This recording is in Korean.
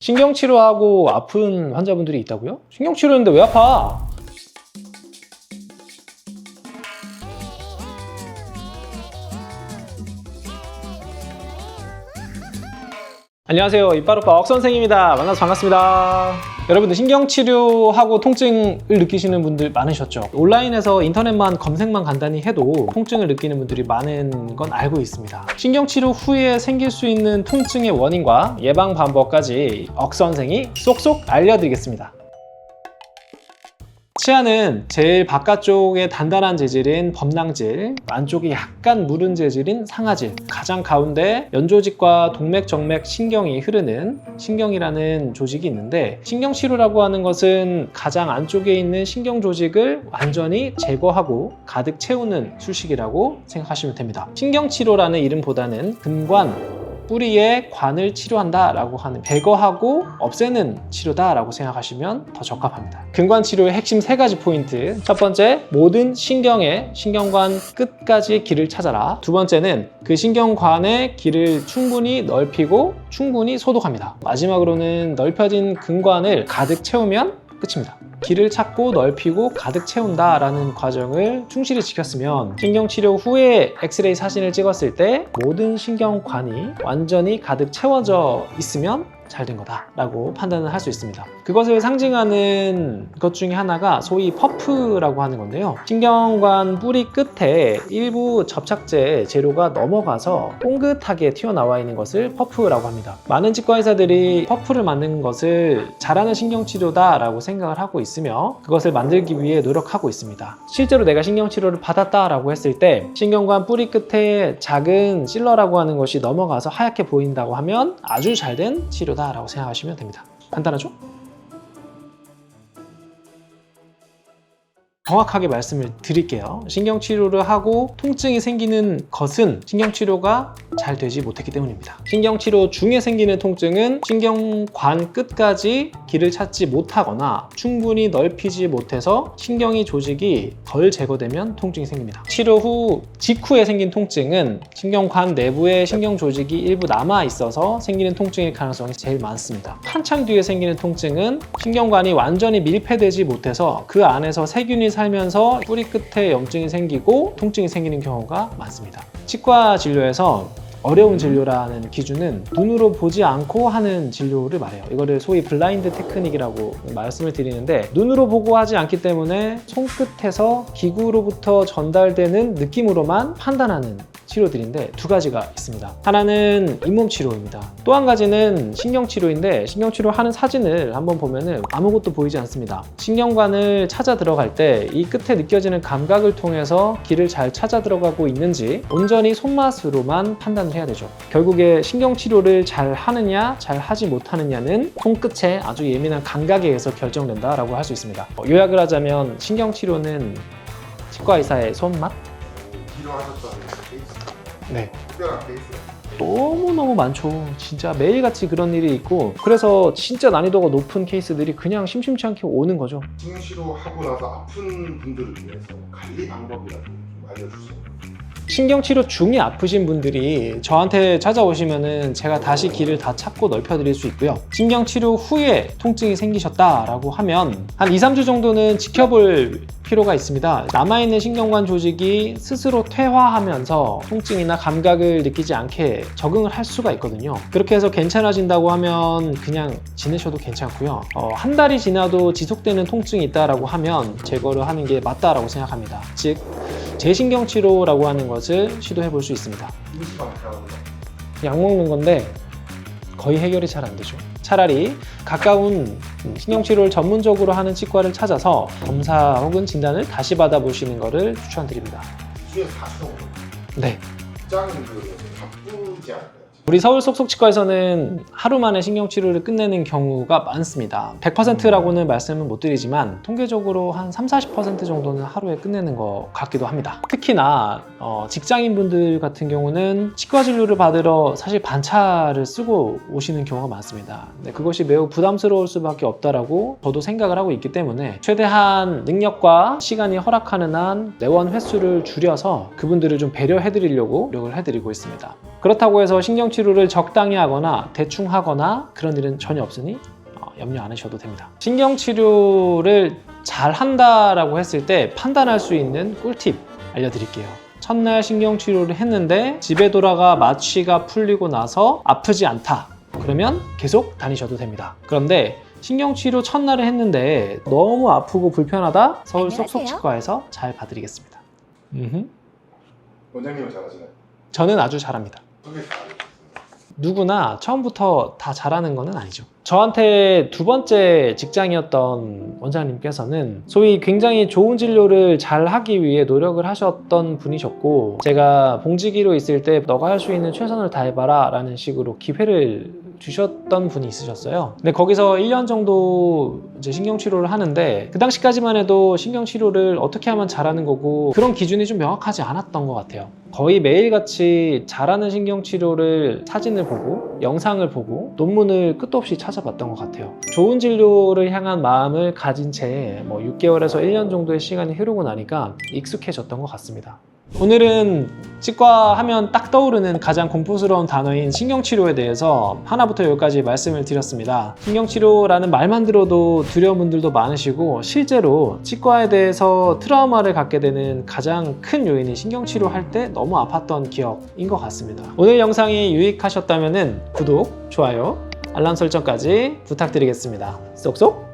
신경치료하고 아픈 환자분들이 있다고요? 신경치료인데 왜 아파? 안녕하세요, 이빠루빠 억선생입니다. 만나서 반갑습니다. 여러분들 신경치료하고 통증을 느끼시는 분들 많으셨죠? 온라인에서 인터넷만 검색만 간단히 해도 통증을 느끼는 분들이 많은 건 알고 있습니다. 신경치료 후에 생길 수 있는 통증의 원인과 예방 방법까지 억선생이 쏙쏙 알려드리겠습니다. 치아는 제일 바깥쪽에 단단한 재질인 범랑질, 안쪽이 약간 무른 재질인 상아질, 가장 가운데 연조직과 동맥, 정맥, 신경이 흐르는 신경이라는 조직이 있는데, 신경치료라고 하는 것은 가장 안쪽에 있는 신경 조직을 완전히 제거하고 가득 채우는 수식이라고 생각하시면 됩니다. 신경치료라는 이름보다는 근관, 뿌리의 관을 치료한다 라고 하는, 제거하고 없애는 치료다 라고 생각하시면 더 적합합니다. 근관 치료의 핵심 3가지 포인트. 첫 번째, 모든 신경의 신경관 끝까지 길을 찾아라. 두 번째는 그 신경관의 길을 충분히 넓히고 충분히 소독합니다. 마지막으로는 넓혀진 근관을 가득 채우면 끝입니다. 길을 찾고 넓히고 가득 채운다라는 과정을 충실히 지켰으면 신경치료 후에 엑스레이 사진을 찍었을 때 모든 신경관이 완전히 가득 채워져 있으면 잘 된 거다라고 판단을 할 수 있습니다. 그것을 상징하는 것 중에 하나가 소위 퍼프라고 하는 건데요. 신경관 뿌리 끝에 일부 접착제 재료가 넘어가서 뽕긋하게 튀어나와 있는 것을 퍼프라고 합니다. 많은 치과 의사들이 퍼프를 만드는 것을 잘하는 신경치료다라고 생각을 하고 있으며 그것을 만들기 위해 노력하고 있습니다. 실제로 내가 신경치료를 받았다라고 했을 때 신경관 뿌리 끝에 작은 실러라고 하는 것이 넘어가서 하얗게 보인다고 하면 아주 잘된 치료다 라고 생각하시면 됩니다. 간단하죠? 정확하게 말씀을 드릴게요. 신경치료를 하고 통증이 생기는 것은 신경치료가 잘 되지 못했기 때문입니다. 신경치료 중에 생기는 통증은 신경관 끝까지 길을 찾지 못하거나 충분히 넓히지 못해서 신경이 조직이 덜 제거되면 통증이 생깁니다. 치료 후 직후에 생긴 통증은 신경관 내부에 신경 조직이 일부 남아 있어서 생기는 통증일 가능성이 제일 많습니다. 한참 뒤에 생기는 통증은 신경관이 완전히 밀폐되지 못해서 그 안에서 세균이 살면서 뿌리 끝에 염증이 생기고 통증이 생기는 경우가 많습니다. 치과 진료에서 어려운 진료라는 기준은 눈으로 보지 않고 하는 진료를 말해요. 이거를 소위 블라인드 테크닉이라고 말씀을 드리는데, 눈으로 보고 하지 않기 때문에 손끝에서 기구로부터 전달되는 느낌으로만 판단하는 치료들인데 두 가지가 있습니다. 하나는 잇몸 치료입니다. 또 한 가지는 신경치료인데, 신경치료 하는 사진을 한번 보면은 아무것도 보이지 않습니다. 신경관을 찾아 들어갈 때 이 끝에 느껴지는 감각을 통해서 길을 잘 찾아 들어가고 있는지 온전히 손맛으로만 판단을 해야 되죠. 결국에 신경치료를 잘 하느냐 잘 하지 못하느냐는 손끝의 아주 예민한 감각에 의해서 결정된다라고 할 수 있습니다. 요약을 하자면 신경치료는 치과 의사의 손맛? 필요하셨던 케이스? 네. 특별한 케이스? 너무너무 많죠. 진짜 매일같이 그런 일이 있고, 그래서 진짜 난이도가 높은 케이스들이 그냥 심심치 않게 오는 거죠. 신경치료하고 나서 아픈 분들을 위해서 관리 방법이라도 좀 알려주세요. 신경치료 중에 아프신 분들이 저한테 찾아오시면은 제가 다시 길을 다 찾고 넓혀드릴 수 있고요. 신경치료 후에 통증이 생기셨다라고 하면 한 2-3주 정도는 지켜볼 필요가 있습니다. 남아있는 신경관 조직이 스스로 퇴화하면서 통증이나 감각을 느끼지 않게 적응을 할 수가 있거든요. 그렇게 해서 괜찮아진다고 하면 그냥 지내셔도 괜찮고요. 한 달이 지나도 지속되는 통증이 있다라고 하면 제거를 하는 게 맞다라고 생각합니다. 즉, 재신경치료라고 하는 것을 시도해 볼 수 있습니다. 약 먹는 건데 거의 해결이 잘 안 되죠. 차라리 가까운 신경치료를 전문적으로 하는 치과를 찾아서 검사 혹은 진단을 다시 받아보시는 것을 추천드립니다. 주에서 4주 정도? 네. 직장인들은 바쁘지 않나요? 우리 서울 쏙쏙치과에서는 하루 만에 신경치료를 끝내는 경우가 많습니다. 100%라고는 말씀은 못 드리지만 통계적으로 한 30-40% 정도는 하루에 끝내는 것 같기도 합니다. 특히나 직장인분들 같은 경우는 치과 진료를 받으러 사실 반차를 쓰고 오시는 경우가 많습니다. 그것이 매우 부담스러울 수밖에 없다라고 저도 생각을 하고 있기 때문에 최대한 능력과 시간이 허락하는 한 내원 횟수를 줄여서 그분들을 좀 배려해 드리려고 노력을 해드리고 있습니다. 그렇다고 해서 신경치료를 적당히 하거나 대충 하거나 그런 일은 전혀 없으니 염려 안 하셔도 됩니다. 신경치료를 잘 한다라고 했을 때 판단할 수 있는 꿀팁 알려드릴게요. 첫날 신경치료를 했는데 집에 돌아가 마취가 풀리고 나서 아프지 않다. 그러면 계속 다니셔도 됩니다. 그런데 신경치료 첫날에 했는데 너무 아프고 불편하다? 서울 안녕하세요. 쏙쏙치과에서 잘 봐드리겠습니다. 원장님은 잘하시나요? 저는 아주 잘합니다. 소개 잘해주세요. 누구나 처음부터 다 잘하는 건 아니죠. 저한테 두 번째 직장이었던 원장님께서는 소위 굉장히 좋은 진료를 잘 하기 위해 노력을 하셨던 분이셨고, 제가 봉지기로 있을 때 너가 할 수 있는 최선을 다해봐라 라는 식으로 기회를 주셨던 분이 있으셨어요. 근데 거기서 1년 정도 이제 신경치료를 하는데, 그 당시까지만 해도 신경치료를 어떻게 하면 잘하는 거고 그런 기준이 좀 명확하지 않았던 것 같아요. 거의 매일같이 잘하는 신경치료를 사진을 보고 영상을 보고 논문을 끝도 없이 찾아봤던 것 같아요. 좋은 진료를 향한 마음을 가진 채 6개월에서 1년 정도의 시간이 흐르고 나니까 익숙해졌던 것 같습니다. 오늘은 치과 하면 딱 떠오르는 가장 공포스러운 단어인 신경치료에 대해서 하나부터 열까지 말씀을 드렸습니다. 신경치료라는 말만 들어도 두려운 분들도 많으시고, 실제로 치과에 대해서 트라우마를 갖게 되는 가장 큰 요인이 신경치료 할 때 너무 아팠던 기억인 것 같습니다. 오늘 영상이 유익하셨다면 구독, 좋아요, 알람 설정까지 부탁드리겠습니다. 쏙쏙